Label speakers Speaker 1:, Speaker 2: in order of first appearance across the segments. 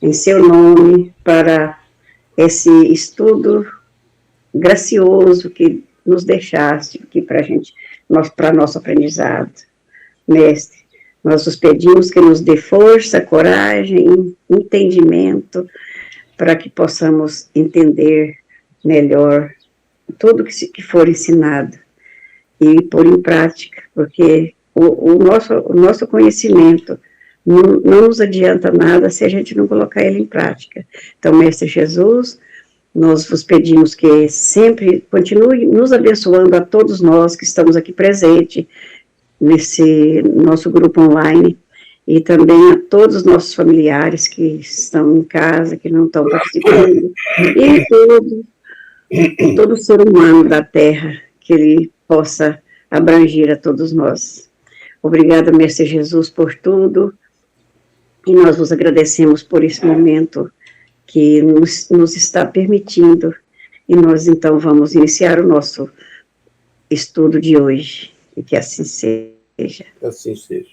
Speaker 1: em seu nome para esse estudo gracioso que nos deixaste aqui para a gente, para nosso aprendizado. Mestre, nós os pedimos que nos dê força, coragem, entendimento, para que possamos entender melhor tudo que for ensinado e pôr em prática, porque o nosso conhecimento não nos adianta nada se a gente não colocar ele em prática. Então, Mestre Jesus, nós vos pedimos que sempre continue nos abençoando a todos nós que estamos aqui presentes nesse nosso grupo online e também a todos os nossos familiares que estão em casa, que não estão participando, e todo ser humano da Terra, que ele possa abranger a todos nós. Obrigada, Mestre Jesus, por tudo, e nós vos agradecemos por esse momento que nos está permitindo, e nós então vamos iniciar o nosso estudo de hoje, e que assim seja.
Speaker 2: Que assim seja.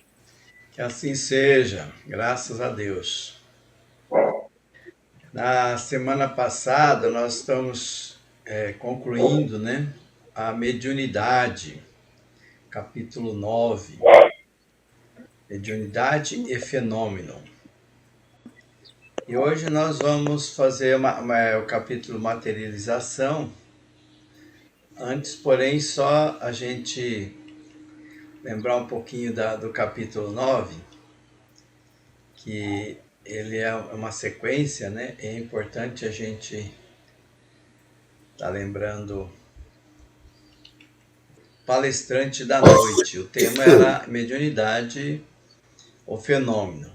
Speaker 3: Que assim seja, graças a Deus. Na semana passada, nós estamos concluindo, né, a mediunidade, capítulo 9, mediunidade e fenômeno. E hoje nós vamos fazer o capítulo materialização. Antes, porém, só a gente lembrar um pouquinho do capítulo 9, que ele é uma sequência, né? É importante a gente estar lembrando. Palestrante da noite. O tema era mediunidade ou fenômeno.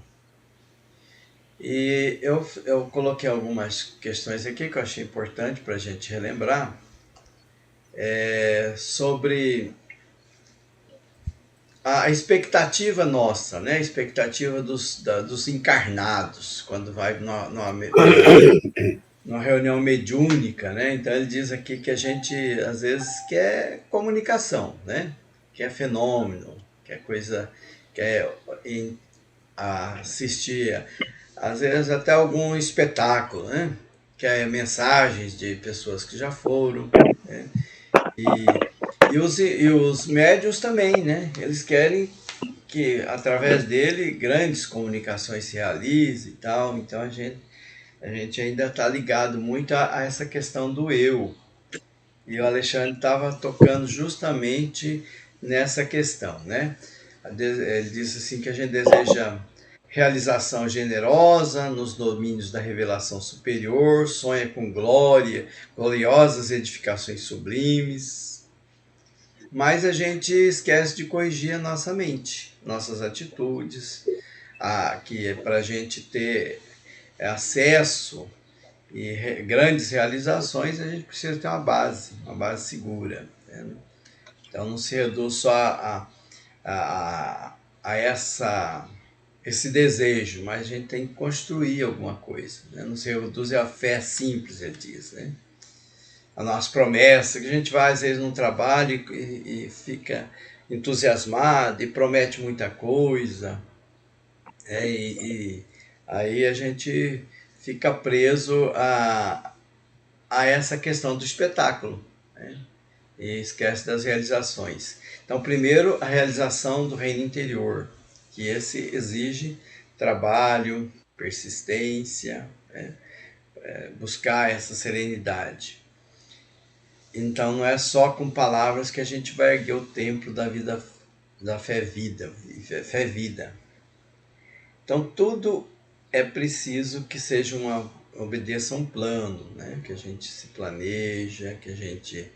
Speaker 3: E eu coloquei algumas questões aqui que eu achei importante para a gente relembrar, sobre a expectativa nossa, né? A expectativa dos encarnados, quando vai numa reunião mediúnica, né? Então ele diz aqui que a gente às vezes quer comunicação, né? Quer fenômeno, quer coisa, quer assistir, às vezes até algum espetáculo, né? Quer mensagens de pessoas que já foram, né? E os médiuns também, né? Eles querem que através dele grandes comunicações se realizem e tal. Então a gente ainda está ligado muito a essa questão do eu. E o Alexandre estava tocando justamente nessa questão, né? Ele disse assim que a gente deseja realização generosa nos domínios da revelação superior, sonha com glória, gloriosas edificações sublimes, mas a gente esquece de corrigir a nossa mente, nossas atitudes, que é para a gente ter acesso e grandes realizações, a gente precisa ter uma base segura, né? Então não se reduz só a esse desejo, mas a gente tem que construir alguma coisa, né? Não se reduz a fé simples, ele diz, né? A nossa promessa, que a gente vai às vezes num trabalho e fica entusiasmado e promete muita coisa, e aí a gente fica preso a essa questão do espetáculo, né? E esquece das realizações. Então, primeiro, a realização do reino interior, que esse exige trabalho, persistência, né? Buscar essa serenidade. Então, não é só com palavras que a gente vai erguer o templo da vida, da fé-vida. Então, tudo é preciso que seja obedeça a um plano, né? Que a gente se planeja, que a gente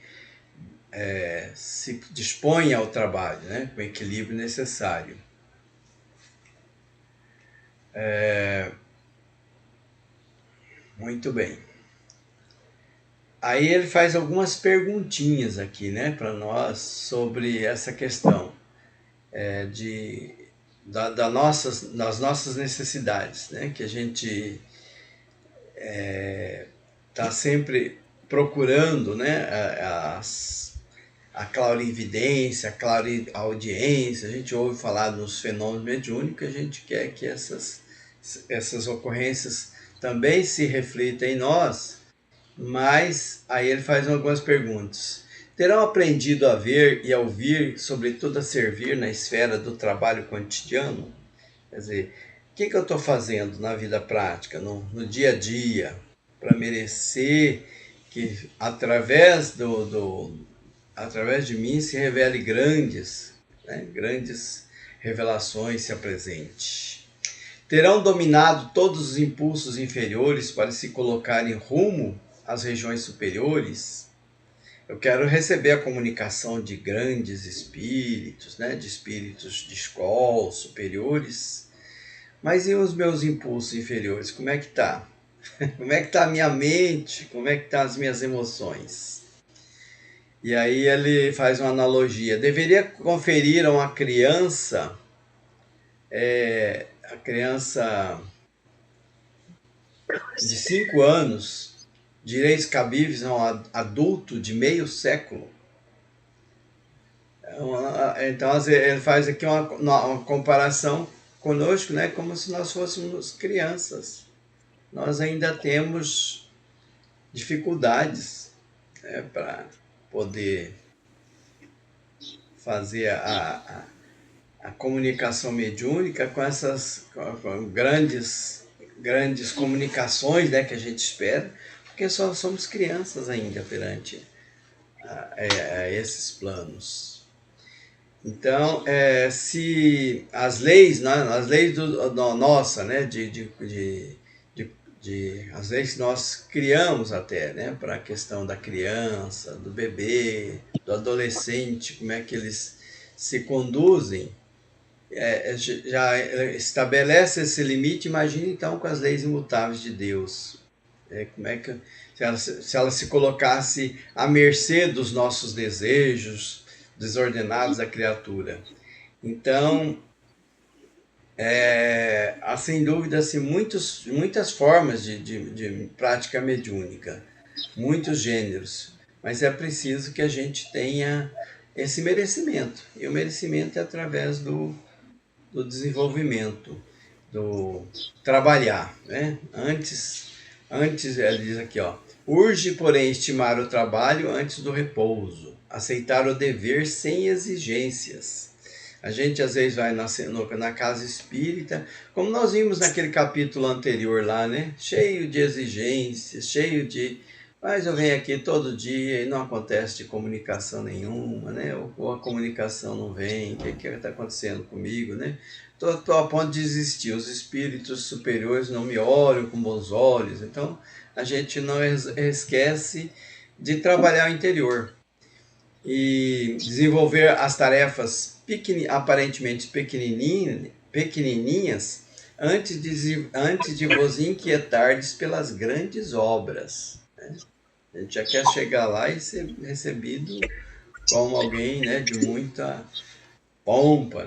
Speaker 3: se dispõe ao trabalho, né? Com o equilíbrio necessário. Muito bem. Aí ele faz algumas perguntinhas aqui, né, para nós sobre essa questão das nossas necessidades, né? Que a gente está sempre procurando, né, a clarividência, a clareaudiência. A gente ouve falar nos fenômenos mediúnicos, a gente quer que essas essas ocorrências também se reflitem em nós, mas aí ele faz algumas perguntas. Terão aprendido a ver e a ouvir, sobretudo a servir na esfera do trabalho cotidiano? Quer dizer, o que eu estou fazendo na vida prática, no dia a dia, para merecer que através de mim se revele grandes revelações se apresente. Terão dominado todos os impulsos inferiores para se colocarem rumo às regiões superiores? Eu quero receber a comunicação de grandes espíritos, de espíritos de escola superiores. Mas e os meus impulsos inferiores? Como é que tá? Como é que tá a minha mente? Como é que tá as minhas emoções? E aí ele faz uma analogia. Deveria conferir a uma criança, a criança de 5 anos, direitos cabíveis a um adulto de meio século. Então ele faz aqui uma comparação conosco, como se nós fôssemos crianças. Nós ainda temos dificuldades para poder fazer a comunicação mediúnica com essas com grandes comunicações que a gente espera, porque só somos crianças ainda perante a esses planos. Então, se as leis nossa, as leis que nós criamos até, para a questão da criança, do bebê, do adolescente, como é que eles se conduzem, já estabelece esse limite. Imagine então com as leis imutáveis de Deus. Como é que se ela se colocasse à mercê dos nossos desejos desordenados da criatura? Então, há sem dúvida assim, muitas formas de prática mediúnica, muitos gêneros, mas é preciso que a gente tenha esse merecimento, e o merecimento é através do desenvolvimento, do trabalhar. Antes ele diz aqui, urge, porém, estimar o trabalho antes do repouso, aceitar o dever sem exigências. A gente às vezes vai na casa espírita, como nós vimos naquele capítulo anterior lá, cheio de exigências, mas eu venho aqui todo dia e não acontece de comunicação nenhuma, ou a comunicação não vem, o que está acontecendo comigo, Estou a ponto de desistir, os espíritos superiores não me olham com bons olhos. Então a gente não esquece de trabalhar o interior e desenvolver as tarefas aparentemente pequenininhas antes de vos inquietardes pelas grandes obras. A gente já quer chegar lá e ser recebido como alguém de muita pompa,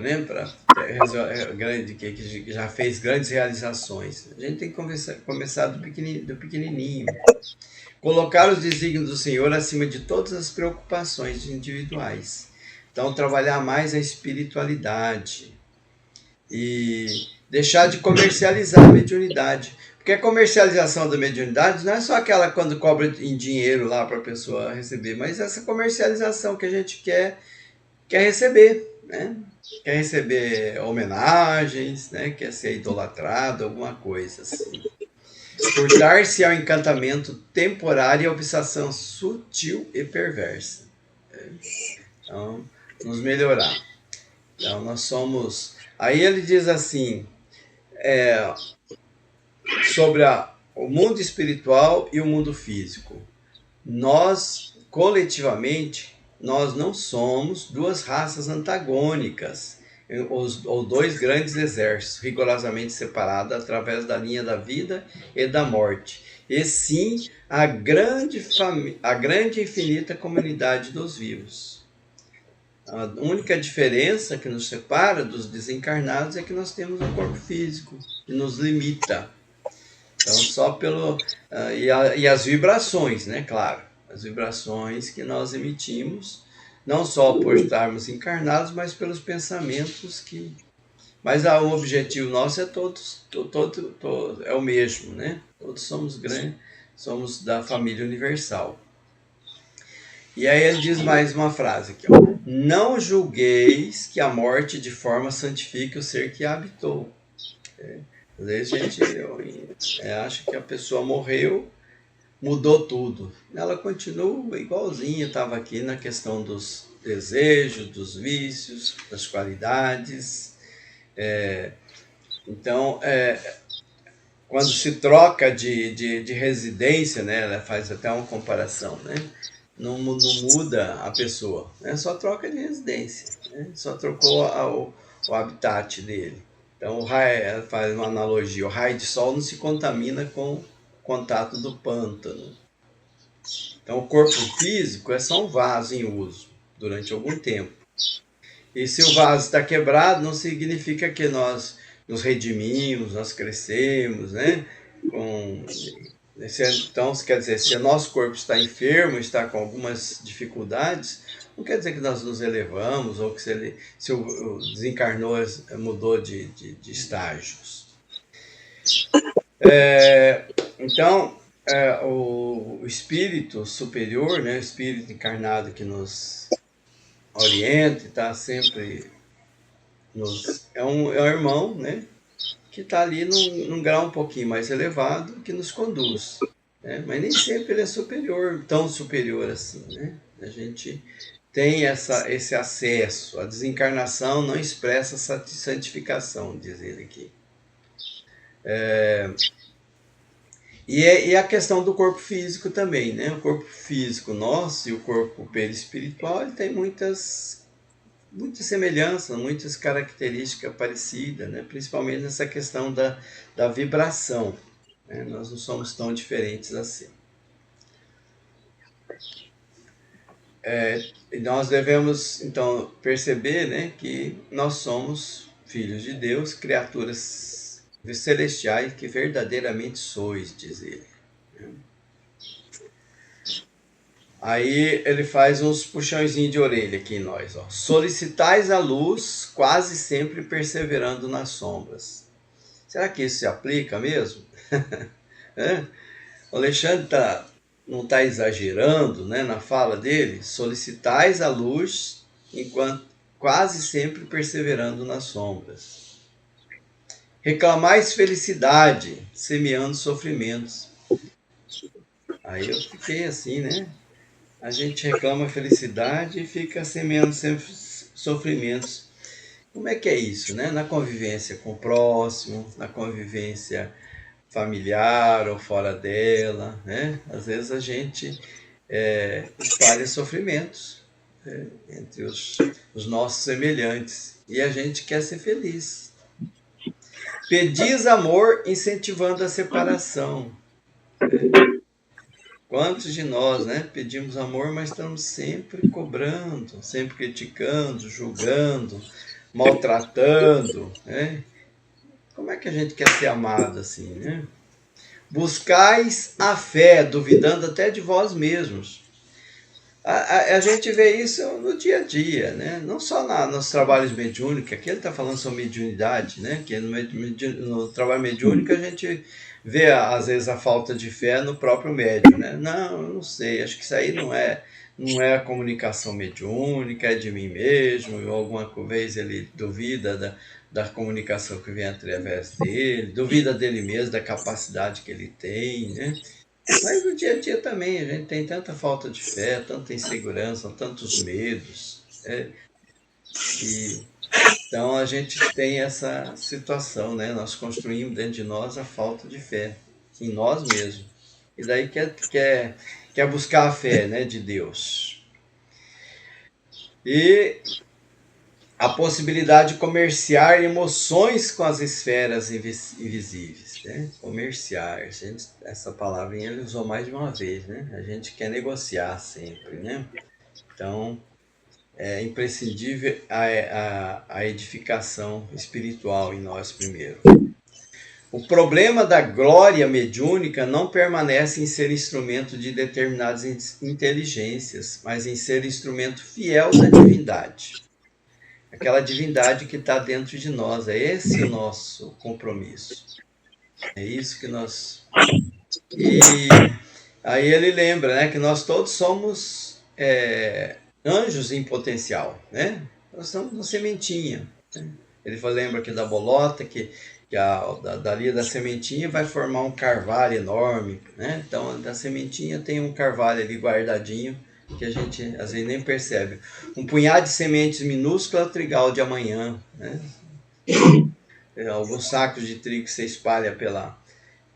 Speaker 3: que já fez grandes realizações. A gente tem que começar do pequenininho. Colocar os desígnios do Senhor acima de todas as preocupações individuais. Então, trabalhar mais a espiritualidade e deixar de comercializar a mediunidade. Porque a comercialização da mediunidade não é só aquela quando cobra em dinheiro lá para a pessoa receber, mas essa comercialização que a gente quer receber, Quer receber homenagens, quer ser idolatrado, alguma coisa assim. Furtar-se ao encantamento temporário e à obsessão sutil e perversa. Então, nos melhorar. Então, nós somos... Aí ele diz assim, sobre o mundo espiritual e o mundo físico. Nós, coletivamente, nós não somos duas raças antagônicas, ou dois grandes exércitos, rigorosamente separados através da linha da vida e da morte, e sim a grande e infinita comunidade dos vivos. A única diferença que nos separa dos desencarnados é que nós temos um corpo físico, que nos limita. Então, só pelo... e as vibrações, claro. As vibrações que nós emitimos, não só por estarmos encarnados, mas pelos pensamentos Mas o objetivo nosso é é o mesmo, né? Todos somos grandes, somos da família universal. E aí ele diz mais uma frase aqui, ó. Não julgueis que a morte de forma santifique o ser que a habitou. Às vezes a gente acha que a pessoa morreu, mudou tudo. Ela continua igualzinha, estava aqui na questão dos desejos, dos vícios, das qualidades. Então, quando se troca de residência, né, ela faz até uma comparação, né? Não muda a pessoa, né? Só troca de residência, né? Só trocou o habitat dele. Então, ela faz uma analogia, o raio de sol não se contamina com o contato do pântano. Então, o corpo físico é só um vaso em uso durante algum tempo. E se o vaso está quebrado, não significa que nós nos redimimos, nós crescemos, né? Então, quer dizer, se o nosso corpo está enfermo, está com algumas dificuldades, não quer dizer que nós nos elevamos ou que se o desencarnou, mudou de estágios. Então, o espírito superior, né, o espírito encarnado que nos orienta, está sempre é um irmão, né, que está ali num grau um pouquinho mais elevado, que nos conduz, né? Mas nem sempre ele é superior, tão superior assim, né? A gente tem esse acesso. A desencarnação não expressa santificação, diz ele aqui. E a questão do corpo físico também, né? O corpo físico nosso e o corpo perispiritual, ele tem muitas semelhanças, muitas características parecidas, né? Principalmente nessa questão da vibração, né? Nós não somos tão diferentes assim. E nós devemos, então, perceber, né, que nós somos filhos de Deus, criaturas celestiais que verdadeiramente sois, diz ele. Aí ele faz uns puxãozinhos de orelha aqui em nós. Ó. Solicitais a luz, quase sempre perseverando nas sombras. Será que isso se aplica mesmo? O Alexandre não está exagerando, né, na fala dele? Solicitais a luz, enquanto quase sempre perseverando nas sombras. Reclamais felicidade, semeando sofrimentos. Aí eu fiquei assim, né? A gente reclama felicidade e fica semeando sempre sofrimentos. Como é que é isso, né? Na convivência com o próximo, na convivência familiar ou fora dela, né? Às vezes a gente espalha sofrimentos entre os nossos semelhantes e a gente quer ser feliz. Pedis amor incentivando a separação. Quantos de nós, né, pedimos amor, mas estamos sempre cobrando, sempre criticando, julgando, maltratando, né? Como é que a gente quer ser amado assim, né? Buscais a fé, duvidando até de vós mesmos. A gente vê isso no dia a dia, né? Não só nos trabalhos mediúnicos, aqui ele está falando sobre mediunidade, né? Que no trabalho mediúnico a gente vê, às vezes, a falta de fé no próprio médium, né? Não, eu não sei, acho que isso aí não é a comunicação mediúnica, é de mim mesmo, ou alguma vez ele duvida da comunicação que vem através dele, duvida dele mesmo, da capacidade que ele tem, né? Mas no dia a dia também a gente tem tanta falta de fé, tanta insegurança, tantos medos. Então a gente tem essa situação, né? Nós construímos dentro de nós a falta de fé, em nós mesmos. E daí quer buscar a fé, né, de Deus. E a possibilidade de comerciar emoções com as esferas invisíveis, né? Comerciar, essa palavrinha ele usou mais de uma vez, né? A gente quer negociar sempre, né? Então, é imprescindível a edificação espiritual em nós primeiro. O problema da glória mediúnica não permanece em ser instrumento de determinadas inteligências, mas em ser instrumento fiel da divindade. aquela divindade que está dentro de nós. É esse o nosso compromisso. É isso que nós... E aí ele lembra, né, que nós todos somos anjos em potencial, né? Nós somos uma sementinha. Né? Ele lembra aqui da bolota, que dali da sementinha vai formar um carvalho enorme, né? Então, da sementinha tem um carvalho ali guardadinho, que a gente às vezes nem percebe. Um punhado de sementes minúsculas é o trigal de amanhã, né? Alguns sacos de trigo que você espalha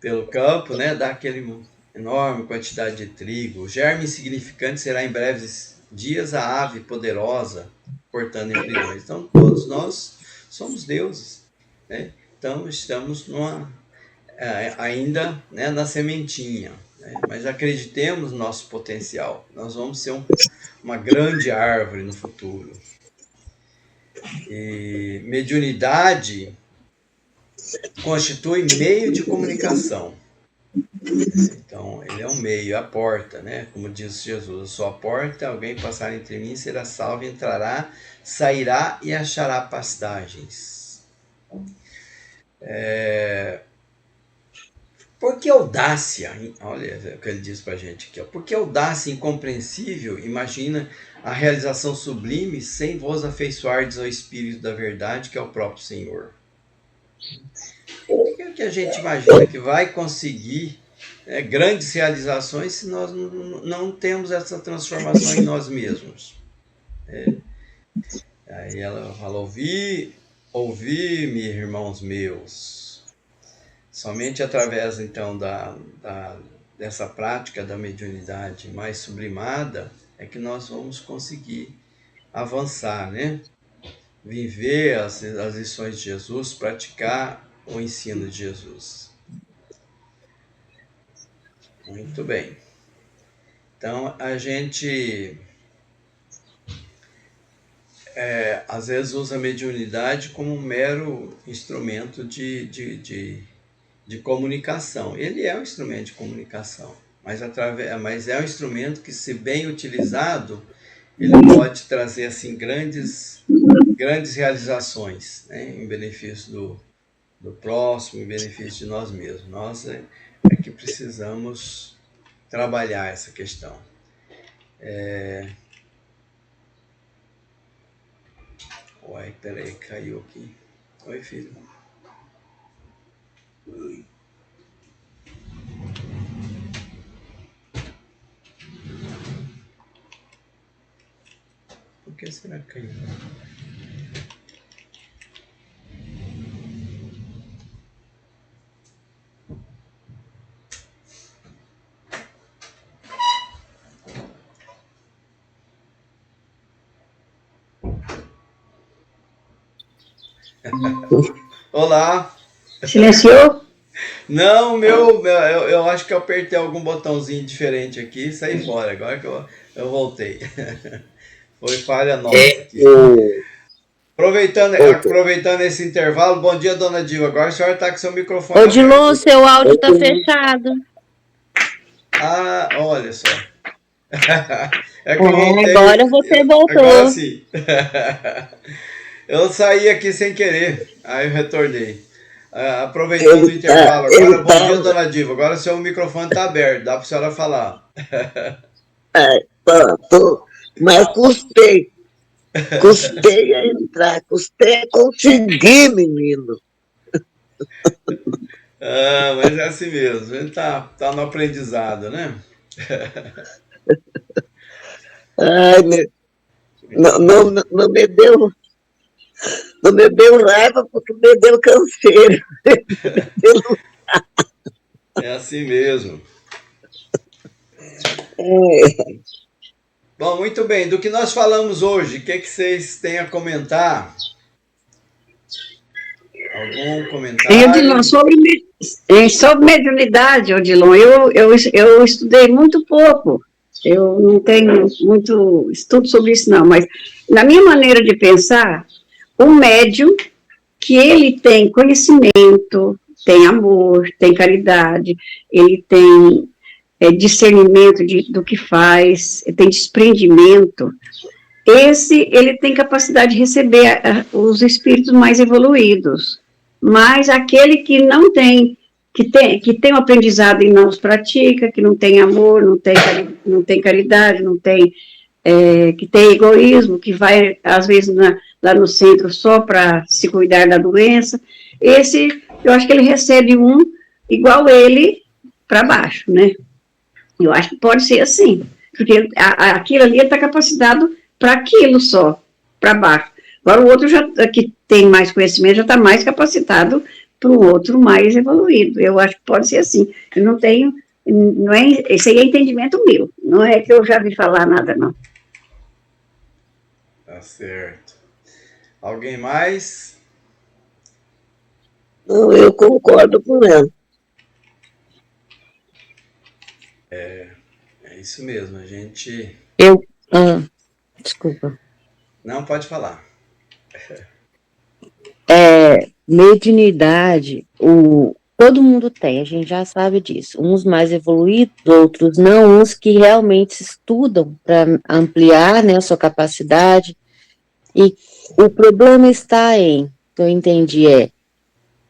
Speaker 3: pelo campo, né? Dá aquele enorme quantidade de trigo. O germe insignificante será em breves dias a ave poderosa, cortando embriões. Então, todos nós somos deuses, né? Então, estamos ainda, né, na sementinha, né? Mas acreditemos no nosso potencial. Nós vamos ser uma grande árvore no futuro. E mediunidade constitui meio de comunicação. Então, ele é um meio, a porta, né? Como diz Jesus, eu sou a porta, alguém passar entre mim será salvo, entrará, sairá e achará pastagens. Por que audácia? Olha o que ele diz para a gente aqui. Por que audácia incompreensível imagina a realização sublime sem vos afeiçoardes ao Espírito da verdade, que é o próprio Senhor? Por que a gente imagina que vai conseguir grandes realizações se nós não temos essa transformação em nós mesmos? Aí ela fala, ouvi-me, irmãos meus. Somente através, então, dessa prática da mediunidade mais sublimada é que nós vamos conseguir avançar, né? Viver as lições de Jesus, praticar o ensino de Jesus. Muito bem. Então, a gente às vezes usa a mediunidade como um mero instrumento de comunicação. Ele é um instrumento de comunicação, mas é um instrumento que, se bem utilizado, ele pode trazer assim grandes realizações, né, em benefício do próximo, em benefício de nós mesmos. Nós é que precisamos trabalhar essa questão. Uai, peraí, caiu aqui. Oi, filho. Oi. Por que será que caiu? Olá.
Speaker 1: Silenciou?
Speaker 3: Não, eu acho que eu apertei algum botãozinho diferente aqui e saí fora. Agora que eu voltei. Foi falha nossa aqui. Aproveitando esse intervalo, bom dia, dona Dilma. Agora a senhora está com seu microfone aberto.
Speaker 2: Odilon, seu áudio está fechado.
Speaker 3: Ah, olha só. É que eu voltei.
Speaker 2: Agora você voltou.
Speaker 3: Agora sim. Eu saí aqui sem querer, aí eu retornei. Aproveitando o intervalo agora, bom dia, dona Diva. Agora o seu microfone está aberto, dá para a senhora falar.
Speaker 4: Tô. Mas custei a entrar, custei a conseguir, menino.
Speaker 3: Mas é assim mesmo, a gente tá no aprendizado, né?
Speaker 4: Ai, não me deu raiva porque me deu canseiro.
Speaker 3: É assim mesmo. Bom, muito bem. Do que nós falamos hoje, o que vocês têm a comentar? Algum comentário?
Speaker 1: Odilon, sobre mediunidade, Odilon, eu estudei muito pouco. Eu não tenho muito estudo sobre isso, não. Mas, na minha maneira de pensar, o médium, que ele tem conhecimento, tem amor, tem caridade, ele tem discernimento do que faz, tem desprendimento, ele tem capacidade de receber os espíritos mais evoluídos, mas aquele que não tem, que tem um aprendizado e não os pratica, que não tem amor, não tem caridade, não tem, que tem egoísmo, que vai, às vezes, lá no centro só para se cuidar da doença, esse, eu acho que ele recebe um igual ele para baixo, né? Eu acho que pode ser assim, porque aquilo ali está capacitado para aquilo só, para baixo. Agora o outro que tem mais conhecimento já está mais capacitado para o outro mais evoluído. Eu acho que pode ser assim. Eu não tenho, não é, esse aí é entendimento meu, não é que eu já vi falar nada, não.
Speaker 3: Tá certo. Alguém mais?
Speaker 4: Não, eu concordo com ela.
Speaker 3: É isso mesmo, a gente...
Speaker 5: Desculpa.
Speaker 3: Não, pode falar.
Speaker 5: Mediunidade, todo mundo tem, a gente já sabe disso. Uns mais evoluídos, outros não, uns que realmente estudam para ampliar, né, a sua capacidade. E o problema está que eu entendi,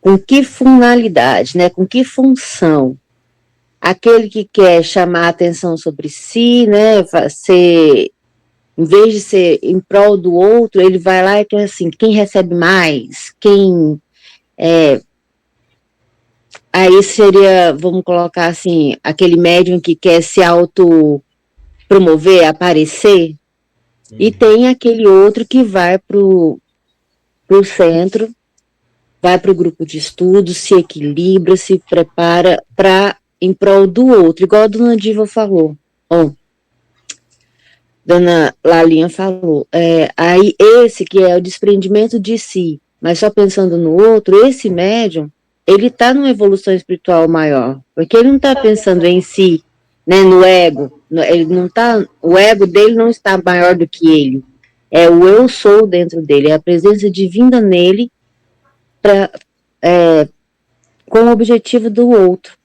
Speaker 5: com que finalidade, né, com que função. Aquele que quer chamar a atenção sobre si, né, em vez de ser em prol do outro, ele vai lá e quer assim, quem recebe mais, aí seria, vamos colocar assim, aquele médium que quer se autopromover, aparecer, e tem aquele outro que vai pro centro, vai para o grupo de estudo, se equilibra, se prepara em prol do outro, igual a dona Diva falou. Dona Lalinha falou. Aí esse que é o desprendimento de si, mas só pensando no outro, esse médium, ele está numa evolução espiritual maior, porque ele não está pensando em si, né, no ego, ele não tá, o ego dele não está maior do que ele, é o eu sou dentro dele, é a presença divina nele, com o objetivo do outro.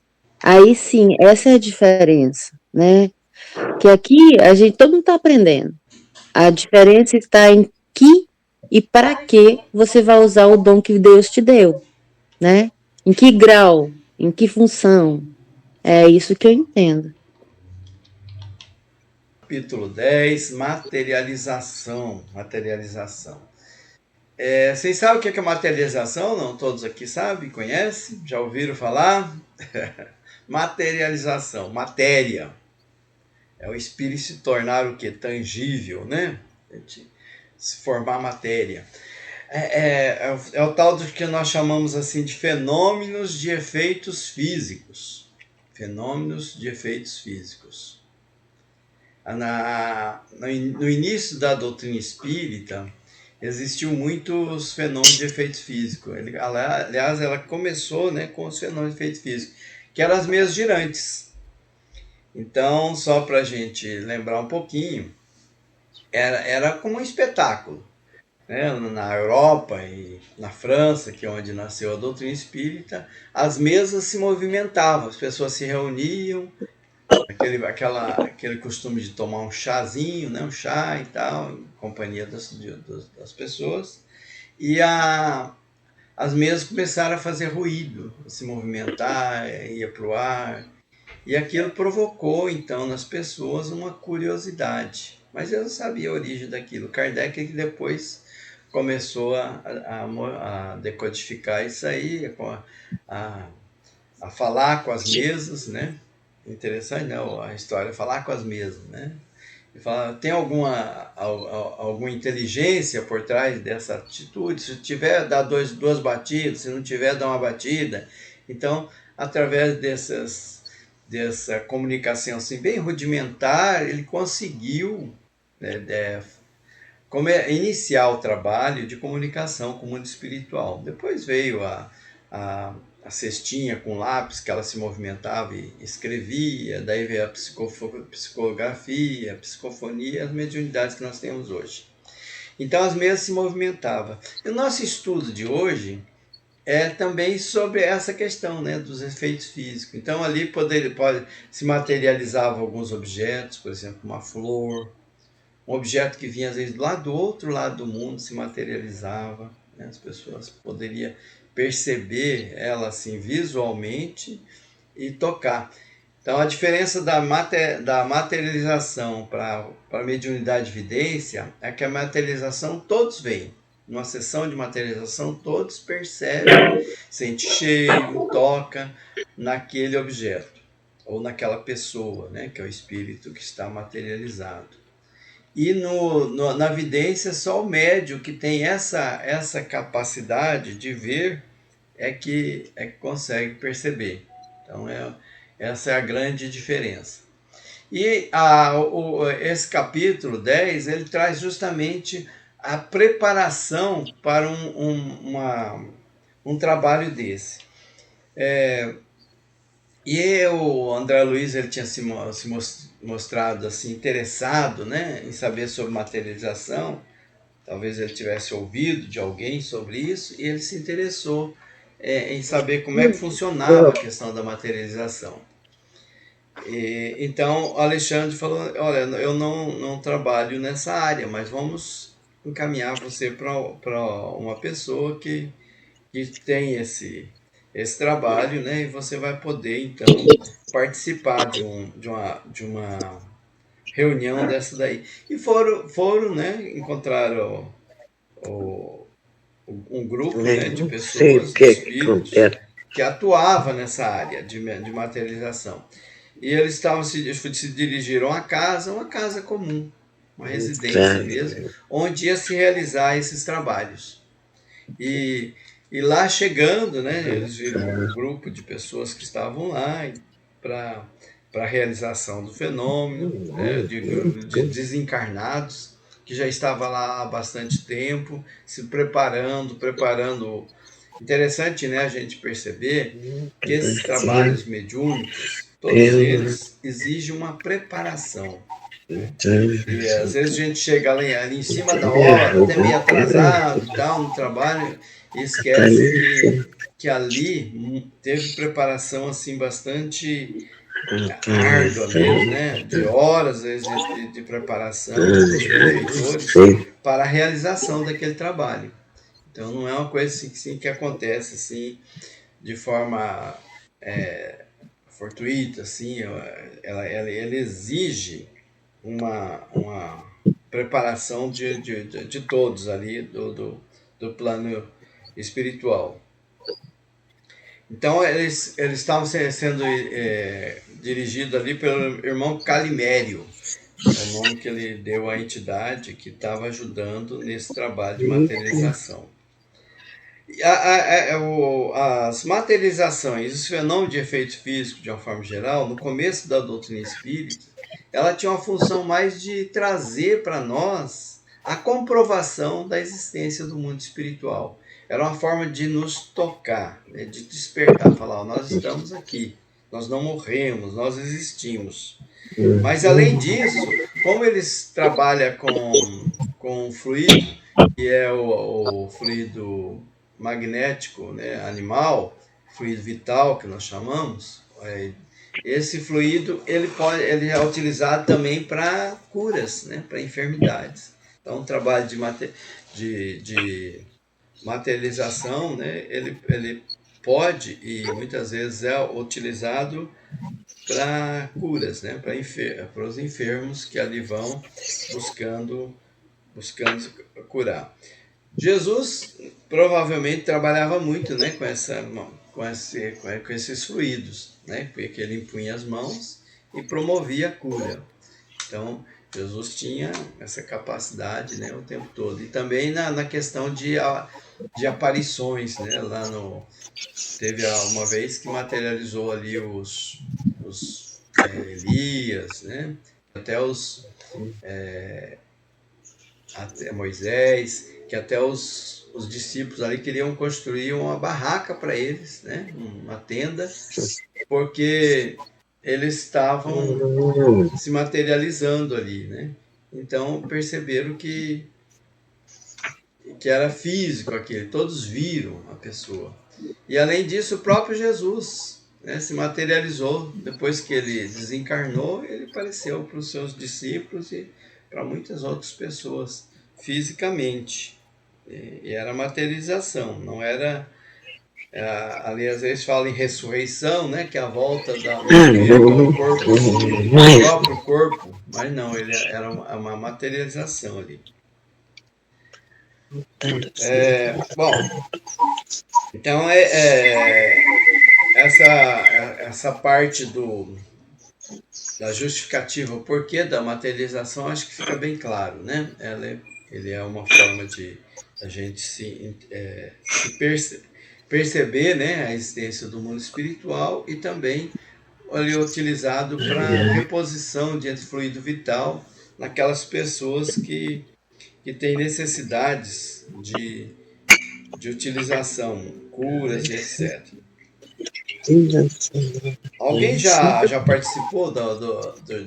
Speaker 5: Aí sim, essa é a diferença, né? Que aqui todo mundo está aprendendo. A diferença está em que e para que você vai usar o dom que Deus te deu, né? Em que grau, em que função. É isso que eu entendo.
Speaker 3: Capítulo 10, materialização. Vocês sabem o que é materialização? Não? Todos aqui sabem, conhecem? Já ouviram falar? Materialização, matéria. É o espírito se tornar o quê? Tangível, né? Se formar matéria. É o tal do que nós chamamos assim de fenômenos de efeitos físicos. Fenômenos de efeitos físicos. No início da doutrina espírita, existiam muitos fenômenos de efeitos físicos. Aliás, ela começou, né, com os fenômenos de efeitos físicos, que eram as mesas girantes. Então, só para a gente lembrar um pouquinho, era como um espetáculo. Né? Na Europa e na França, que é onde nasceu a doutrina espírita, as mesas se movimentavam, as pessoas se reuniam, aquele costume de tomar um chazinho, né? Um chá e tal, em companhia das pessoas, e as mesas começaram a fazer ruído, a se movimentar, ia para o ar, e aquilo provocou, então, nas pessoas uma curiosidade. Mas eu não sabia a origem daquilo. Kardec que depois começou a decodificar isso aí, a falar com as mesas, né? Interessante, né? A história, falar com as mesas, né? E fala, tem alguma inteligência por trás dessa atitude? Se tiver, dá duas batidas, se não tiver, dá uma batida. Então, através dessa comunicação assim, bem rudimentar, ele conseguiu, né, iniciar o trabalho de comunicação com o mundo espiritual. Depois veio a cestinha com lápis, que ela se movimentava e escrevia, daí veio a psicografia, a psicofonia, as mediunidades que nós temos hoje. Então as mesas se movimentavam. E o nosso estudo de hoje é também sobre essa questão, né, dos efeitos físicos. Então ali se materializavam alguns objetos, por exemplo, uma flor, um objeto que vinha às vezes lá do outro lado do mundo, se materializava, né? As pessoas poderiam perceber ela assim visualmente e tocar. Então, a diferença da materialização para a mediunidade de evidência é que a materialização todos veem. Numa sessão de materialização, todos percebem, sente cheiro, toca naquele objeto ou naquela pessoa, né, que é o espírito que está materializado. E na evidência, só o médium que tem essa capacidade de ver é que consegue perceber. Então, essa é a grande diferença. E esse capítulo 10, ele traz justamente a preparação para um trabalho desse. E o André Luiz, ele tinha se mostrado assim, interessado, né, em saber sobre materialização. Talvez ele tivesse ouvido de alguém sobre isso, e ele se interessou em saber como é que funcionava a questão da materialização. Então, Alexandre falou, olha, eu não trabalho nessa área, mas vamos encaminhar você para uma pessoa que tem esse trabalho, né? E você vai poder, então, participar de uma reunião dessa daí. E foram, né? Encontraram um grupo, né, de pessoas, de espíritos, que atuava nessa área de materialização. E eles se dirigiram à casa, uma casa comum, uma residência mesmo, onde ia se realizar esses trabalhos. E lá chegando, né, eles viram um grupo de pessoas que estavam lá para a realização do fenômeno, né, de desencarnados, que já estava lá há bastante tempo, se preparando. Interessante, né, a gente perceber que esses trabalhos mediúnicos, todos eles exigem uma preparação. E às vezes a gente chega ali em cima da hora, até meio atrasado e tal, no trabalho, e esquece que ali teve preparação assim bastante árdua mesmo, né? De horas, às vezes, de preparação dos benfeitores para a realização daquele trabalho. Então não é uma coisa assim, que acontece assim, de forma fortuita, assim, ela exige uma preparação de todos ali do plano espiritual. Então eles estavam sendo dirigidos ali pelo irmão Calimério, é o nome que ele deu à entidade que estava ajudando nesse trabalho de materialização. As materializações, os fenômenos de efeitos físicos, de uma forma geral, no começo da doutrina espírita, ela tinha uma função mais de trazer para nós a comprovação da existência do mundo espiritual. Era uma forma de nos tocar, né, de despertar, falar, nós estamos aqui, nós não morremos, nós existimos. Mas, além disso, como eles trabalham com fluido, que é o fluido magnético, né, animal, fluido vital que nós chamamos, esse fluido ele é utilizado também para curas, né, para enfermidades. Então, o trabalho de materialização, né, ele pode e muitas vezes é utilizado para curas, né, para os enfermos que ali vão buscando curar. Jesus provavelmente trabalhava muito, né, com esses fluidos, né, porque ele impunha as mãos e promovia a cura. Então, Jesus tinha essa capacidade, né, o tempo todo. E também na questão de aparições, né, teve uma vez que materializou ali os Elias, né, até Moisés, que até os discípulos ali queriam construir uma barraca para eles, né? Uma tenda, porque eles estavam se materializando ali, né? Então perceberam que era físico aquele, todos viram a pessoa. E além disso, o próprio Jesus, né, se materializou depois que ele desencarnou, ele apareceu para os seus discípulos e para muitas outras pessoas fisicamente. E era materialização, não era. Ali às vezes fala em ressurreição, né, que é a volta do espírito ao corpo, ao próprio corpo, mas não, ele era uma materialização ali. Bom, então essa parte da justificativa, o porquê da materialização, acho que fica bem claro, né? Ele é uma forma de a gente se perceber, né, a existência do mundo espiritual, e também ele é utilizado para reposição de fluido vital naquelas pessoas que têm necessidades de utilização, curas e etc. Alguém já participou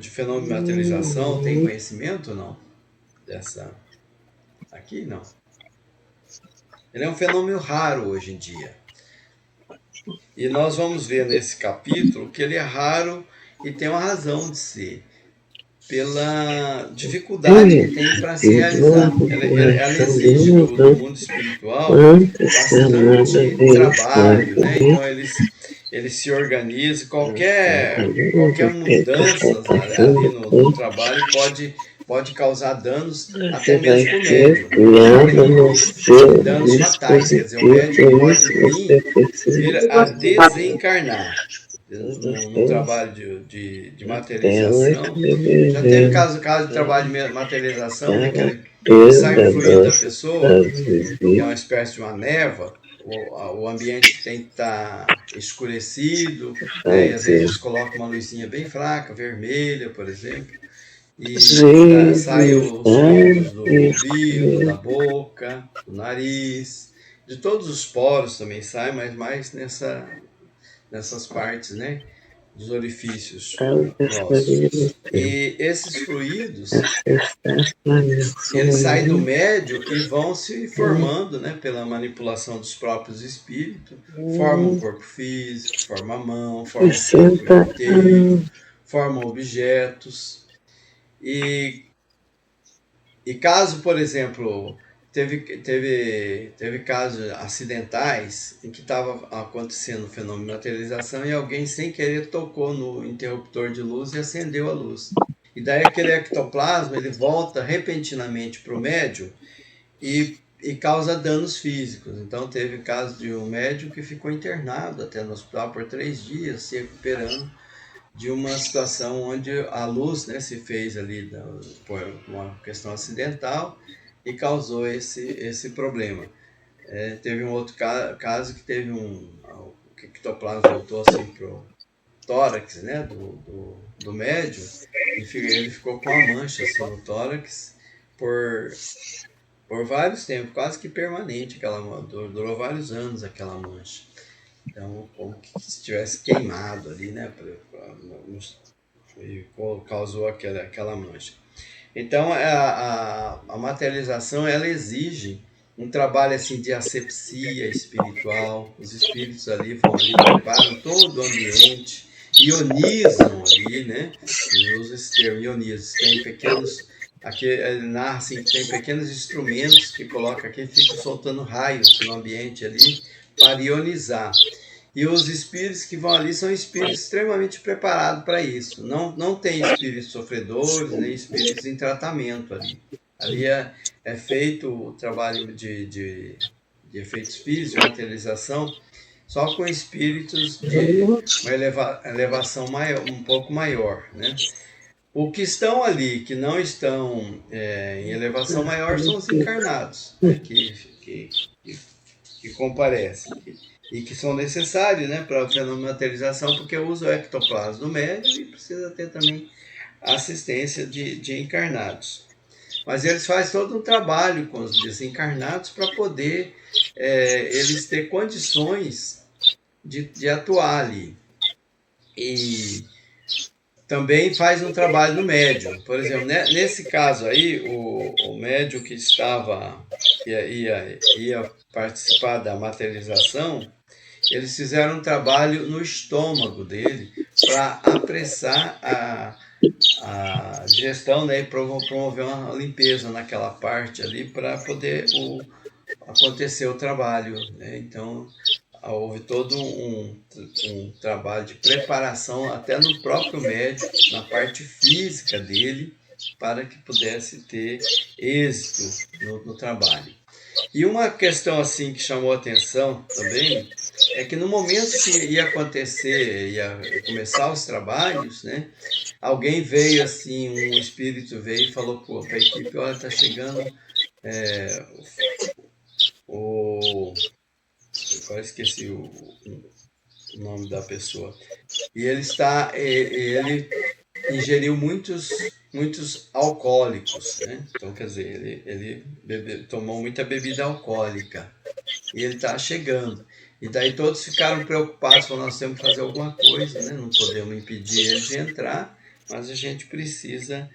Speaker 3: de fenômeno de materialização? Tem conhecimento ou não? Dessa aqui, não. Ele é um fenômeno raro hoje em dia. E nós vamos ver nesse capítulo que ele é raro e tem uma razão de ser. Pela dificuldade que tem para se realizar. Ela exige do mundo espiritual bastante trabalho, né? Então eles se organizam, qualquer mudança ali no trabalho pode causar danos até mesmo para o médium. Danos fatais, quer dizer, o médium pode vir a desencarnar. No trabalho de materialização. Já teve caso de trabalho de materialização, né, que sai o fluido da pessoa, que é uma espécie de uma névoa, o ambiente tem que estar escurecido, né, e às vezes eles colocam uma luzinha bem fraca, vermelha, por exemplo, e sai os fluidos do ouvido, da boca, do nariz, de todos os poros também sai, mas mais nessas partes, né, dos orifícios grossos. E esses fluidos, eles saem do médium e vão se formando, né, pela manipulação dos próprios espíritos, formam um corpo físico, formam a mão, formam o corpo inteiro, formam objetos. E caso, por exemplo, teve casos acidentais em que estava acontecendo o fenômeno de materialização e alguém sem querer tocou no interruptor de luz e acendeu a luz. E daí aquele ectoplasma ele volta repentinamente para o médium e causa danos físicos. Então teve caso de um médium que ficou internado até no hospital por 3 dias, se recuperando de uma situação onde a luz, né, se fez ali por uma questão acidental e causou esse problema. Teve um outro caso que teve o ectoplasma voltou assim pro tórax, né, do médium, e ele ficou com uma mancha assim no tórax por vários tempos, quase que permanente, durou vários anos aquela mancha. Então, como se tivesse queimado ali, né, e causou aquela mancha. Então, a materialização, ela exige um trabalho assim de asepsia espiritual. Os espíritos ali vão ali, preparam todo o ambiente, ionizam ali, né? Eles usam esse termo, ionizam. Tem pequenos, aqui ele narra assim, que tem pequenos instrumentos que coloca aqui, ficam soltando raios no ambiente ali para ionizar. E os espíritos que vão ali são espíritos extremamente preparados para isso. Não tem espíritos sofredores, nem espíritos em tratamento ali. Ali é feito o trabalho de efeitos físicos, de materialização, só com espíritos de uma elevação maior, um pouco maior, né? O que estão ali, que não estão em elevação maior, são os encarnados, né? que comparecem. E que são necessários, né, para o fenômeno de materialização, porque usa o ectoplasma do médium e precisa ter também assistência de encarnados. Mas eles fazem todo um trabalho com os desencarnados para poder eles ter condições de atuar ali. E também faz um trabalho no médium. Por exemplo, nesse caso aí, o médium que ia participar da materialização, eles fizeram um trabalho no estômago dele para apressar a digestão, né, e promover uma limpeza naquela parte ali para poder acontecer o trabalho, né? Então houve todo um trabalho de preparação até no próprio médico, na parte física dele, para que pudesse ter êxito no trabalho. E uma questão assim que chamou a atenção também é que no momento que ia acontecer, ia começar os trabalhos, né? Alguém veio assim, um espírito veio e falou para a equipe, olha, está chegando agora esqueci o nome da pessoa. E ele ingeriu muitos alcoólicos, né? Então, quer dizer, ele tomou muita bebida alcoólica e ele está chegando. E daí todos ficaram preocupados, falaram, nós temos que fazer alguma coisa, né? Não podemos impedir ele de entrar, mas a gente precisa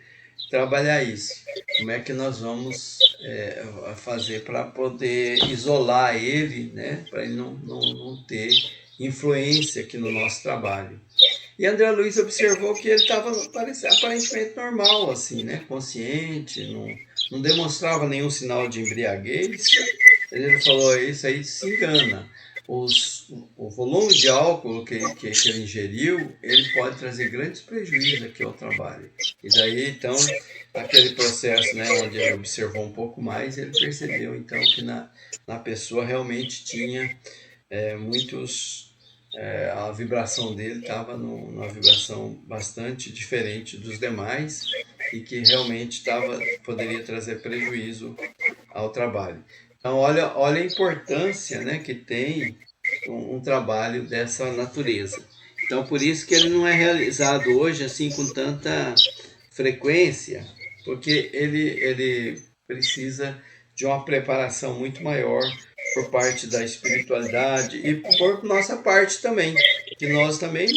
Speaker 3: trabalhar isso. Como é que nós vamos fazer para poder isolar ele, né? Para ele não ter influência aqui no nosso trabalho. E André Luiz observou que ele estava aparentemente normal, assim, né? Consciente, não demonstrava nenhum sinal de embriaguez. Ele falou, isso aí se engana. O volume de álcool que ele ingeriu, ele pode trazer grandes prejuízos aqui ao trabalho. E daí, então, aquele processo, né, onde ele observou um pouco mais, ele percebeu, então, que na pessoa realmente tinha a vibração dele estava numa vibração bastante diferente dos demais e que realmente poderia trazer prejuízo ao trabalho. Então, olha a importância, né, que tem um trabalho dessa natureza. Então, por isso que ele não é realizado hoje assim com tanta frequência, porque ele precisa de uma preparação muito maior por parte da espiritualidade e por nossa parte também, que nós também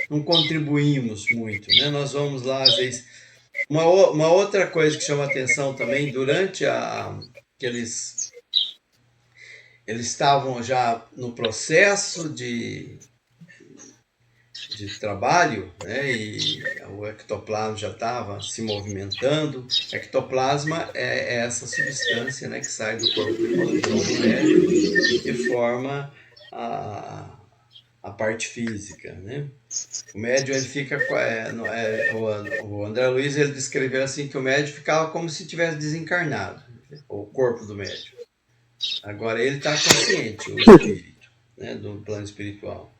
Speaker 3: não contribuímos muito, né? Nós vamos lá, às vezes... Uma outra coisa que chama atenção também, durante que eles estavam já no processo de trabalho, né? E o ectoplasma já estava se movimentando. Ectoplasma é essa substância, né, que sai do corpo do médium e que forma a parte física, né? O médium, ele fica... o André Luiz, ele descreveu assim que o médium ficava como se tivesse desencarnado, o corpo do médium. Agora ele está consciente, o espírito, né, do plano espiritual.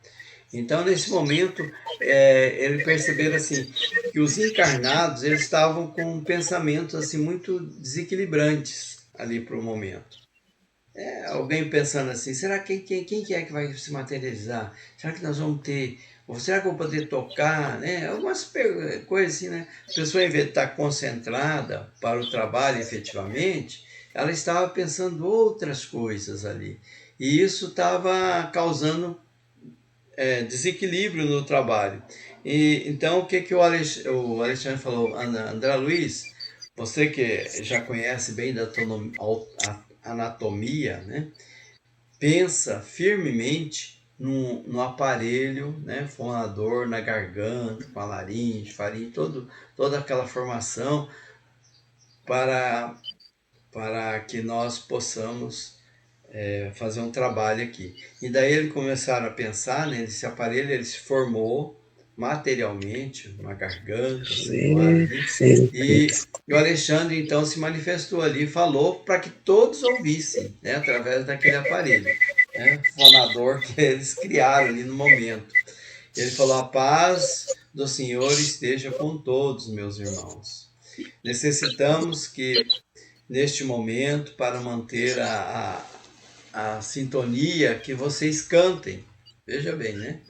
Speaker 3: Então, nesse momento, ele perceberam assim, que os encarnados eles estavam com pensamentos assim, muito desequilibrantes ali para o momento. Alguém pensando assim, será quem que é que vai se materializar? Será que nós vamos ter... Ou será que eu vou poder tocar? Né? Algumas coisas assim, né? A pessoa, em vez de estar concentrada para o trabalho efetivamente, ela estava pensando outras coisas ali. E isso estava causando desequilíbrio no trabalho. Então, o que o Alexandre falou? André Luiz, você que já conhece bem da anatomia, né? Pensa firmemente no aparelho, né, fonador na garganta, com a laringe, faringe, toda aquela formação para que nós possamos fazer um trabalho aqui. E daí eles começaram a pensar, né, nesse aparelho, ele se formou materialmente, uma garganta, e o Alexandre então se manifestou ali, falou para que todos ouvissem, né, através daquele aparelho, né, fonador que eles criaram ali no momento. Ele falou, a paz do Senhor esteja com todos, meus irmãos. Necessitamos que, neste momento, para manter a sintonia, que vocês cantem. Veja bem, né?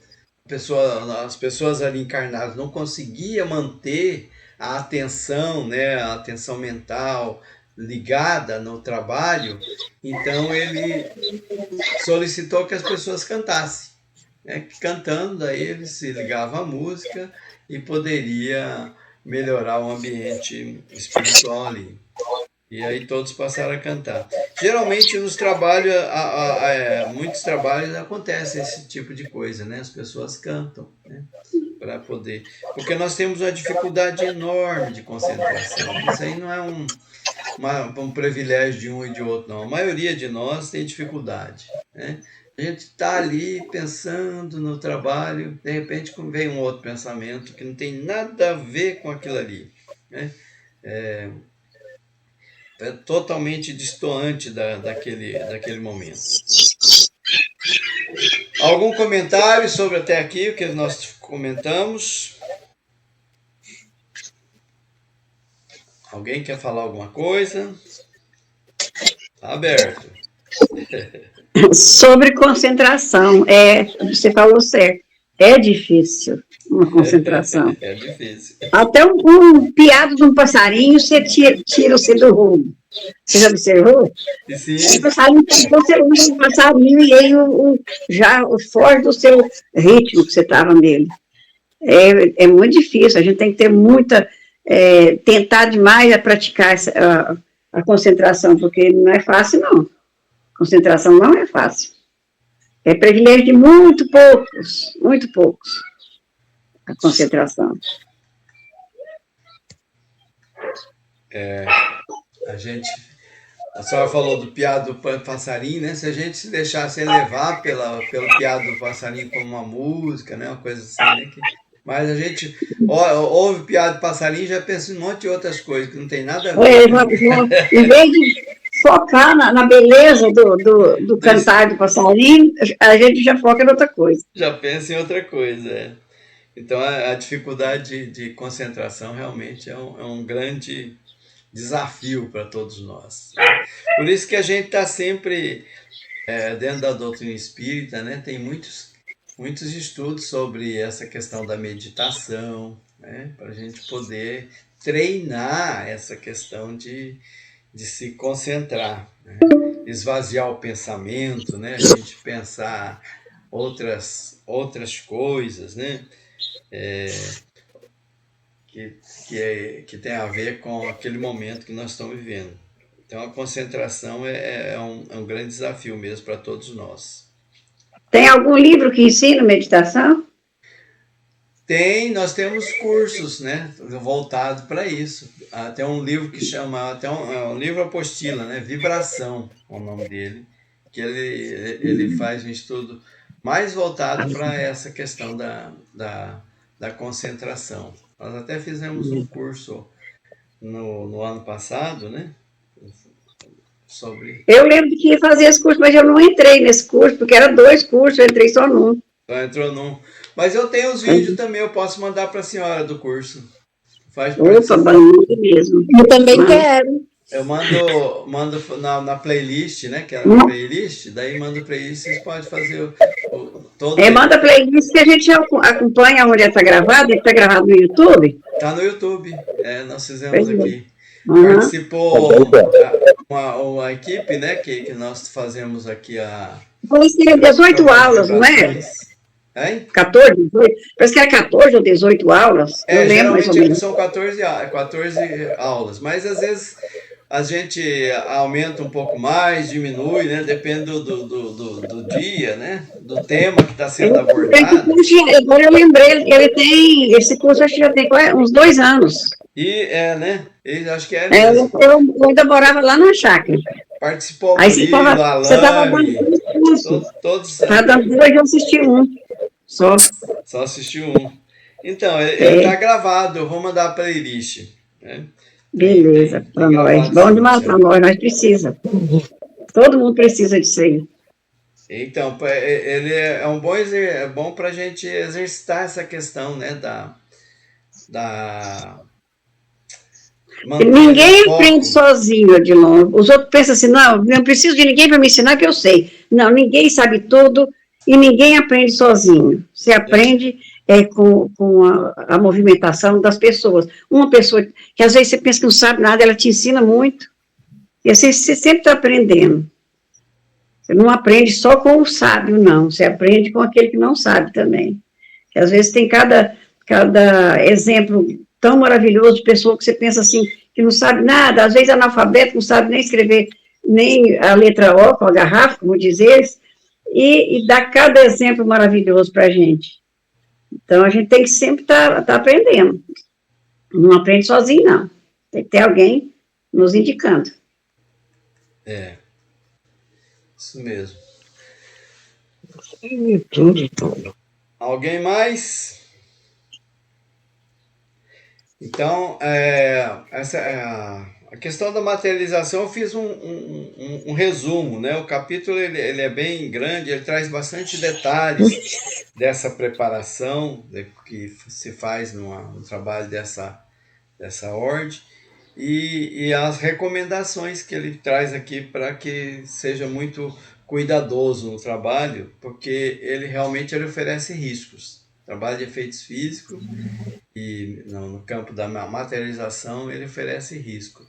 Speaker 3: As pessoas ali encarnadas não conseguiam manter a atenção, né? A atenção mental ligada no trabalho, então ele solicitou que as pessoas cantassem. Né? Cantando, daí ele se ligava à música e poderia melhorar o ambiente espiritual ali. E aí todos passaram a cantar. Geralmente nos trabalhos, muitos trabalhos acontece esse tipo de coisa, né? As pessoas cantam, né? Para poder. Porque nós temos uma dificuldade enorme de concentração. Isso aí não é um privilégio de um e de outro, não. A maioria de nós tem dificuldade, né? A gente está ali pensando no trabalho, de repente vem um outro pensamento que não tem nada a ver com aquilo ali, né? É totalmente distoante daquele momento. Algum comentário sobre até aqui o que nós comentamos? Alguém quer falar alguma coisa? Tá aberto.
Speaker 1: Sobre concentração, você falou certo, é difícil uma concentração.
Speaker 3: É difícil.
Speaker 1: Até um piado de um passarinho, você tira você do rumo. Você já observou?
Speaker 3: Sim.
Speaker 1: O passarinho, você usa o passarinho e aí já foge do seu ritmo que você estava nele. É muito difícil, a gente tem que ter tentar demais a praticar a concentração, porque não é fácil, não. Concentração não é fácil. É privilégio de muito poucos, a concentração.
Speaker 3: A senhora falou do piado do passarinho, né? Se a gente se deixasse levar pelo piado do passarinho como uma música, né? Uma coisa assim, né? Mas a gente ouve piada do passarinho e já pensa em um monte de outras coisas que não tem nada a ver.
Speaker 1: Em vez de focar na beleza do cantar do passarinho, a gente já foca em outra coisa.
Speaker 3: Já pensa em outra coisa, Então, a dificuldade de concentração realmente é um grande desafio para todos nós. Por isso que a gente está sempre, dentro da doutrina espírita, né? Tem muitos estudos sobre essa questão da meditação, né? Para a gente poder treinar essa questão de se concentrar, né? Esvaziar o pensamento, né? A gente pensar outras coisas, né? Que tem a ver com aquele momento que nós estamos vivendo. Então, a concentração é um grande desafio mesmo para todos nós.
Speaker 1: Tem algum livro que ensina meditação?
Speaker 3: Nós temos cursos, né, voltados para isso. Tem um livro que chama, um livro apostila, né, Vibração, é o nome dele, que ele faz um estudo mais voltado para essa questão da concentração. Nós até fizemos um curso no ano passado, né, sobre...
Speaker 1: Eu lembro que ia fazer esse curso, mas eu não entrei nesse curso, porque era 2 cursos, eu entrei só num.
Speaker 3: Só entrou num. Mas eu tenho os vídeos também, eu posso mandar para a senhora do curso.
Speaker 1: Opa, bonito mesmo.
Speaker 5: Eu também quero.
Speaker 3: Eu mando na playlist, né? Que é a playlist, daí mando playlist, vocês podem fazer todo.
Speaker 1: Manda playlist que a gente acompanha onde está gravado, ele está gravado no YouTube?
Speaker 3: Está no YouTube, nós fizemos aqui. Participou uma equipe, né? Que nós fazemos aqui
Speaker 1: Parece que é 18 aulas, não é? 14, 18? Parece que era 14 ou 18 aulas. Eu lembro mais ou menos.
Speaker 3: São 14 aulas, mas às vezes a gente aumenta um pouco mais, diminui, né? Depende do dia, né? Do tema que está sendo abordado.
Speaker 1: Agora eu lembrei que ele tem, esse curso acho que já tem uns 2 anos.
Speaker 3: E né? Acho que mesmo.
Speaker 1: Eu ainda morava lá na chácara.
Speaker 3: Participou
Speaker 1: aí você estava dando
Speaker 3: todos.
Speaker 1: Estava dando 2, eu assisti um. Só
Speaker 3: assistiu um. Então, ele está gravado, eu vou mandar a playlist. Né?
Speaker 1: Beleza, para nós. Bom demais para nós precisamos. Todo mundo precisa disso aí.
Speaker 3: Então, ele é bom para a gente exercitar essa questão, né,
Speaker 1: Ninguém aprende sozinho, Adilon. Os outros pensam assim, não preciso de ninguém para me ensinar que eu sei. Não, ninguém sabe tudo e ninguém aprende sozinho. Você aprende com a movimentação das pessoas. Uma pessoa que às vezes você pensa que não sabe nada, ela te ensina muito. E você sempre está aprendendo. Você não aprende só com o sábio, não. Você aprende com aquele que não sabe também. E às vezes tem cada exemplo tão maravilhoso de pessoa que você pensa assim, que não sabe nada, às vezes analfabeto, não sabe nem escrever nem a letra O com a garrafa, como diz eles, e dá cada exemplo maravilhoso para a gente. Então, a gente tem que sempre estar aprendendo. Não aprende sozinho, não. Tem que ter alguém nos indicando.
Speaker 3: É, isso mesmo.
Speaker 4: Tudo.
Speaker 3: Alguém mais? Então, a questão da materialização, eu fiz um resumo, né? O capítulo ele é bem grande, ele traz bastante detalhes dessa preparação que se faz no trabalho dessa ordem e as recomendações que ele traz aqui para que seja muito cuidadoso no trabalho, porque ele realmente oferece riscos. Trabalho de efeitos físicos e no campo da materialização ele oferece risco.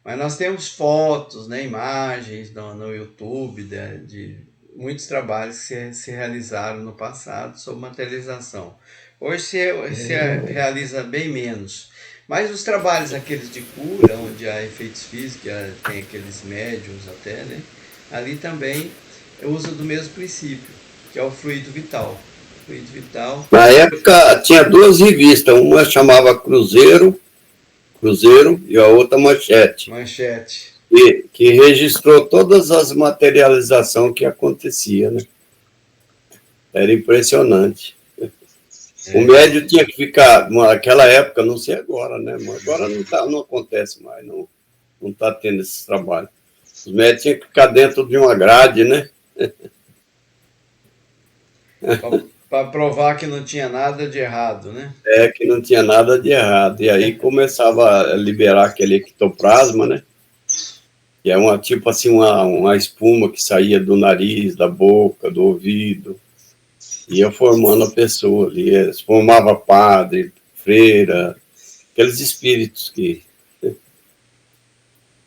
Speaker 3: Mas nós temos fotos, né, imagens no YouTube de muitos trabalhos que se realizaram no passado sobre materialização. Hoje se realiza bem menos. Mas os trabalhos aqueles de cura, onde há efeitos físicos, tem aqueles médiums até, né? Ali também usa do mesmo princípio, que é o fluido vital. Fluido vital.
Speaker 6: Na época tinha duas revistas, uma chamava Cruzeiro e a outra Manchete.
Speaker 3: Manchete.
Speaker 6: Que registrou todas as materializações que acontecia, né? Era impressionante. O médium tinha que ficar, naquela época, não sei agora, né? Mas agora não acontece mais, não está tendo esse trabalho. Os médios tinham que ficar dentro de uma grade, né?
Speaker 3: Para provar que não tinha nada de errado, né?
Speaker 6: Que não tinha nada de errado. E aí começava a liberar aquele ectoplasma, né? Que é tipo assim, uma espuma que saía do nariz, da boca, do ouvido. Ia formando a pessoa ali, formava padre, freira, aqueles espíritos que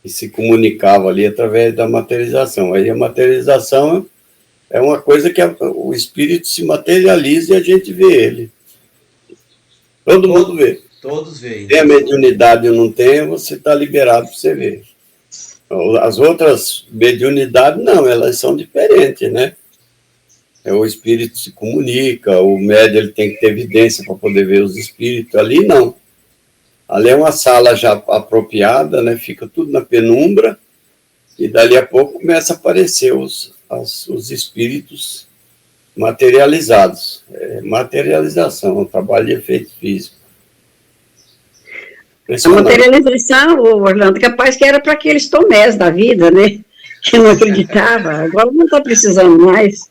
Speaker 6: se comunicavam ali através da materialização. Aí a materialização é uma coisa que o espírito se materializa e a gente vê ele. Todo mundo vê.
Speaker 3: Todos veem.
Speaker 6: Tem a mediunidade ou não tem, você está liberado para você ver. As outras mediunidades, não, elas são diferentes, né? O espírito se comunica, o médium ele tem que ter evidência para poder ver os espíritos. Ali não. Ali é uma sala já apropriada, né? Fica tudo na penumbra e dali a pouco começa a aparecer os espíritos materializados. Materialização, um trabalho de efeito físico.
Speaker 1: A materialização, Orlando, capaz que era para aqueles Tomés da vida, né? Que não acreditava. Agora não está precisando mais.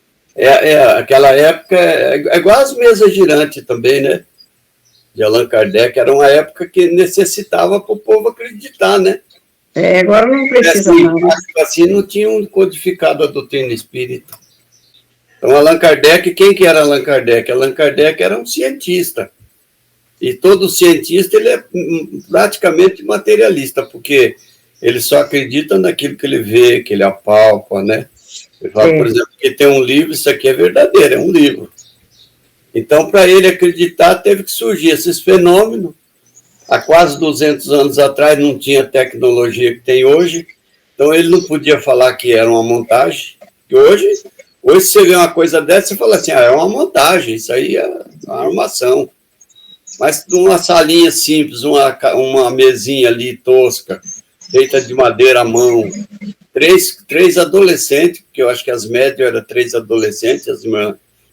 Speaker 6: Aquela época é igual as mesas girantes também, né? De Allan Kardec, era uma época que necessitava para o povo acreditar, né?
Speaker 1: Agora não precisa mais.
Speaker 6: Assim não tinham codificado a doutrina espírita. Então, Allan Kardec, quem que era Allan Kardec? Allan Kardec era um cientista. E todo cientista, ele é praticamente materialista, porque ele só acredita naquilo que ele vê, que ele apalpa, né? Ele fala, por exemplo, que tem um livro, isso aqui é verdadeiro, é um livro. Então, para ele acreditar, teve que surgir esses fenômenos. Há quase 200 anos atrás não tinha a tecnologia que tem hoje, então ele não podia falar que era uma montagem. E hoje você vê uma coisa dessa, você fala assim, é uma montagem, isso aí é uma armação. Mas numa salinha simples, uma mesinha ali tosca, feita de madeira à mão, três adolescentes, porque eu acho que as médias eram 3 adolescentes, as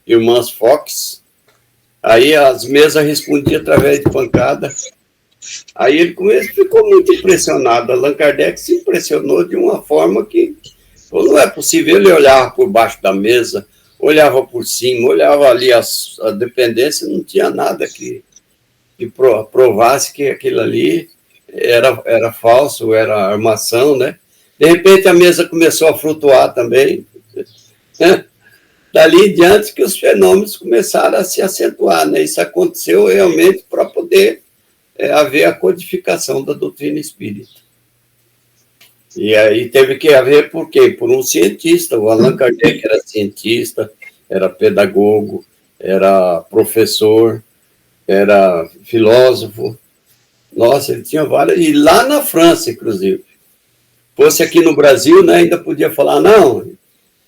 Speaker 6: irmãs Fox. Aí as mesas respondiam através de pancada. Aí ele ficou muito impressionado. Allan Kardec se impressionou de uma forma que não é possível. Ele olhava por baixo da mesa, olhava por cima, olhava ali a dependência, não tinha nada que provasse que aquilo ali era falso, era armação, né? De repente a mesa começou a flutuar também, né? Dali em diante que os fenômenos começaram a se acentuar, né? Isso aconteceu realmente para poder haver a codificação da doutrina espírita. E aí teve que haver por quê? Por um cientista. O Allan Kardec era cientista, era pedagogo, era professor, era filósofo. Nossa, ele tinha várias, e lá na França, inclusive. Fosse aqui no Brasil, né, ainda podia falar, não,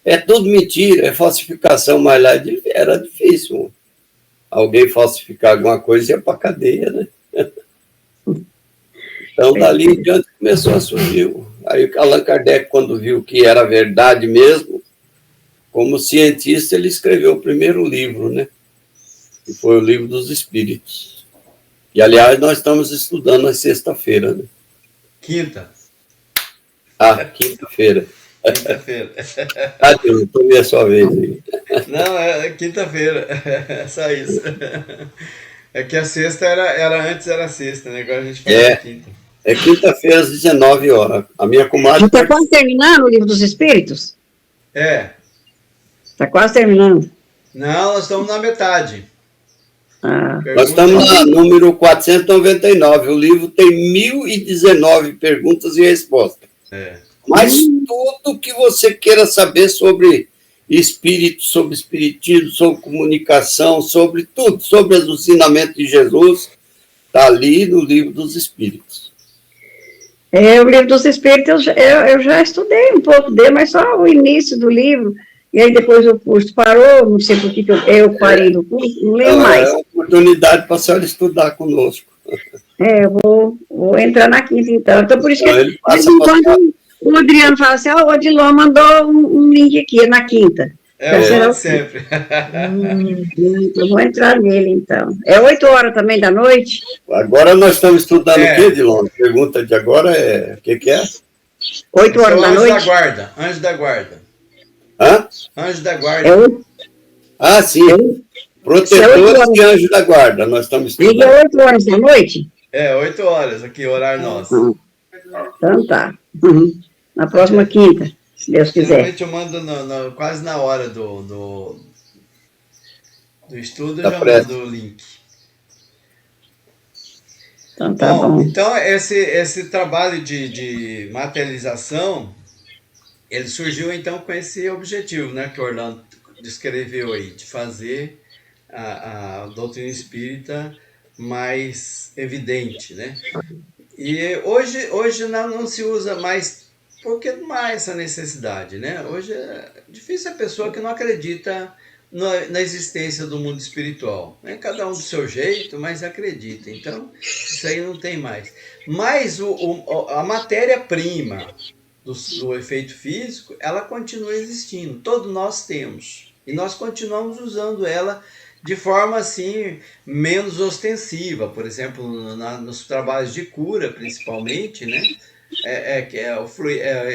Speaker 6: é tudo mentira, é falsificação, mas lá era difícil. Alguém falsificar alguma coisa ia para a cadeia, né? Então, dali em diante, começou a surgir. Aí Allan Kardec, quando viu que era verdade mesmo, como cientista, ele escreveu o primeiro livro, né? Que foi o Livro dos Espíritos. E, aliás, nós estamos estudando na sexta-feira, né?
Speaker 3: Quinta.
Speaker 6: Quinta-feira.
Speaker 3: Quinta-feira.
Speaker 6: Eu tomei a sua vez aí.
Speaker 3: Não, é quinta-feira. É só isso. É que a sexta antes era sexta, né? Agora a gente faz quinta.
Speaker 6: É quinta-feira às 19 horas. A minha comadre...
Speaker 1: Está quase terminando o Livro dos Espíritos?
Speaker 3: É.
Speaker 1: Está quase terminando.
Speaker 3: Não, nós estamos na metade.
Speaker 6: Nós estamos no número 499. O livro tem 1.019 perguntas e respostas. Mas tudo que você queira saber sobre espírito, sobre espiritismo, sobre comunicação, sobre tudo, sobre os ensinamentos de Jesus, está ali no Livro dos Espíritos.
Speaker 1: O Livro dos Espíritos, eu já estudei um pouco dele, mas só o início do livro, e aí depois o curso parou, não sei por que eu parei do curso, não leio mais.
Speaker 6: É uma oportunidade para a senhora estudar conosco.
Speaker 1: Eu vou entrar na quinta, então. Então, por isso que,
Speaker 6: Ele passa
Speaker 1: quando o Adriano fala assim, o Odilon mandou um link aqui, na quinta.
Speaker 3: Eu sempre.
Speaker 1: Eu vou entrar nele, então. É 8 horas também da noite?
Speaker 6: Agora nós estamos estudando o quê, Dilon? A pergunta de agora é, o que é?
Speaker 1: 8 horas da noite?
Speaker 3: Anjo da guarda.
Speaker 6: Hã?
Speaker 3: Anjo da guarda.
Speaker 6: Sim. Protetores e anjos da guarda, nós estamos estudando.
Speaker 1: É 8 horas da noite?
Speaker 3: 8 horas, aqui, horário nosso.
Speaker 1: Então tá. Na próxima quinta, se Deus quiser.
Speaker 3: Geralmente eu mando quase na hora do estudo, eu já mando o link.
Speaker 1: Então tá bom.
Speaker 3: Então, esse trabalho de materialização, ele surgiu então com esse objetivo, né, que o Orlando descreveu aí, de fazer a doutrina espírita mais evidente, né? E hoje não se usa mais, porque não há essa necessidade, né? Hoje é difícil a pessoa que não acredita na existência do mundo espiritual, né? Cada um do seu jeito, mas acredita. Então, isso aí não tem mais. Mas a matéria-prima do efeito físico, ela continua existindo. Todos nós temos. E nós continuamos usando ela de forma assim menos ostensiva, por exemplo, nos trabalhos de cura, principalmente, né?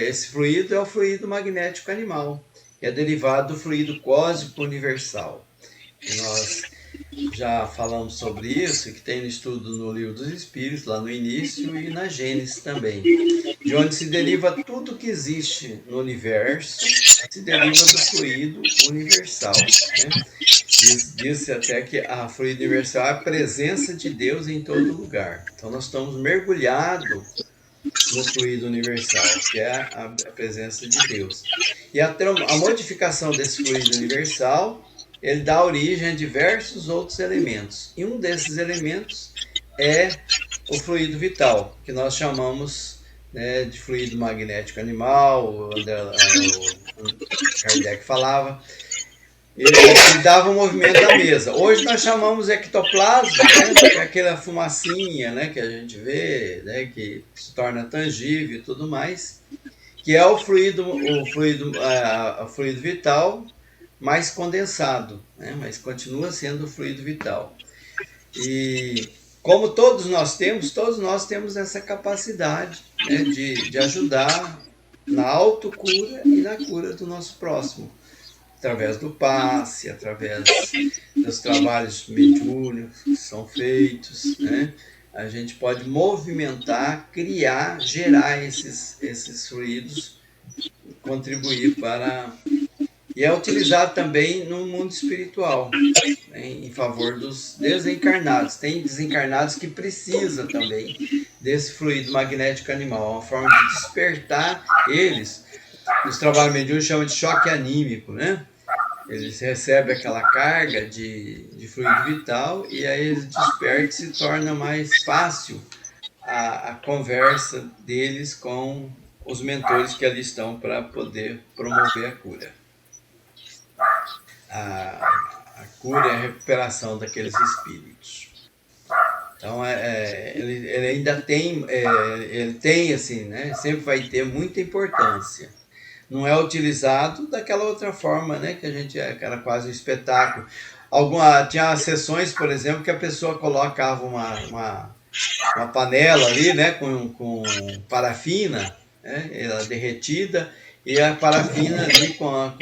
Speaker 3: Esse fluido é o fluido magnético animal, que é derivado do fluido cósmico universal. E nós já falamos sobre isso, que tem no estudo no Livro dos Espíritos, lá no início, e na Gênesis também, de onde se deriva tudo que existe no universo, se deriva do fluido universal, né? Diz-se até que a fluido universal é a presença de Deus em todo lugar. Então nós estamos mergulhados no fluido universal, que é a presença de Deus. E a modificação desse fluido universal, ele dá origem a diversos outros elementos. E um desses elementos é o fluido vital, que nós chamamos, né, de fluido magnético animal, o Kardec falava. Ele dava o movimento da mesa. Hoje nós chamamos ectoplasma, né, que é aquela fumacinha, né, que a gente vê, né, que se torna tangível e tudo mais, que é o fluido vital mais condensado, né, mas continua sendo o fluido vital. E como todos nós temos essa capacidade, né, de ajudar na autocura e na cura do nosso próximo, através do passe, através dos trabalhos mediúnicos que são feitos, né? A gente pode movimentar, criar, gerar esses fluidos, contribuir para... E é utilizado também no mundo espiritual, né, em favor dos desencarnados. Tem desencarnados que precisam também desse fluido magnético animal, uma forma de despertar eles. Nos trabalhos mediúnicos chamam de choque anímico, né? Eles recebem aquela carga de fluido vital e aí eles despertam e se torna mais fácil a conversa deles com os mentores que ali estão para poder promover a cura. A cura e a recuperação daqueles espíritos. Então, ele ainda tem, ele tem assim, né? Sempre vai ter muita importância. Não é utilizado daquela outra forma, né? Que a gente era quase um espetáculo. Tinha sessões, por exemplo, que a pessoa colocava uma panela ali, né? Com parafina, né? Ela derretida, e a parafina ali com a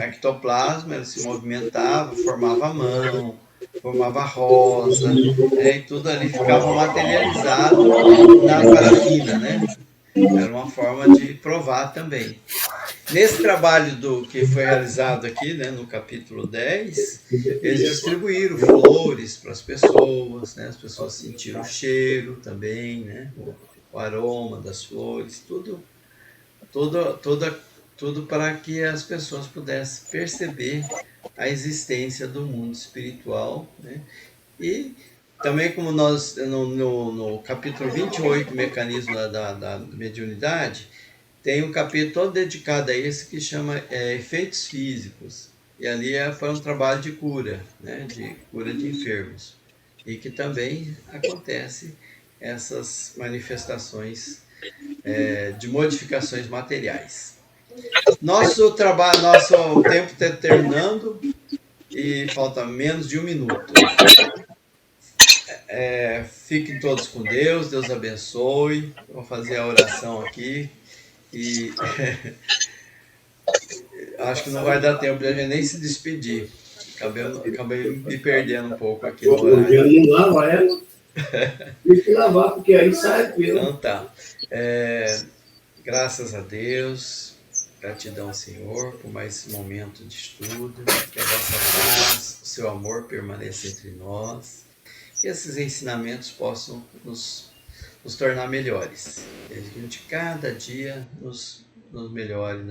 Speaker 3: ectoplasma, ela se movimentava, formava a mão, formava rosa, né? E tudo ali ficava materializado na parafina, né? Era uma forma de provar também. Nesse trabalho que foi realizado aqui, né, no capítulo 10, eles distribuíram flores para as pessoas, né? As pessoas sentiram o cheiro também, né? O aroma das flores, tudo para que as pessoas pudessem perceber a existência do mundo espiritual, né? E também, como nós, no capítulo 28, Mecanismo da Mediunidade, tem um capítulo todo dedicado a esse que chama Efeitos Físicos. E ali foi um trabalho de cura, né? De cura de enfermos. E que também acontece essas manifestações de modificações materiais. Nosso tempo está terminando e falta menos de 1 minuto. Fiquem todos com Deus, Deus abençoe. Vou fazer a oração aqui e acho que não vai dar tempo de a gente nem se despedir. Acabei me perdendo um pouco aqui no horário.
Speaker 6: Não lava ela, tem que lavar, porque aí sai pelo.
Speaker 3: Então tá. Graças a Deus, gratidão, Senhor, por mais esse momento de estudo, que a vossa paz, o seu amor permaneça entre nós, que esses ensinamentos possam nos tornar melhores, que a gente cada dia nos melhore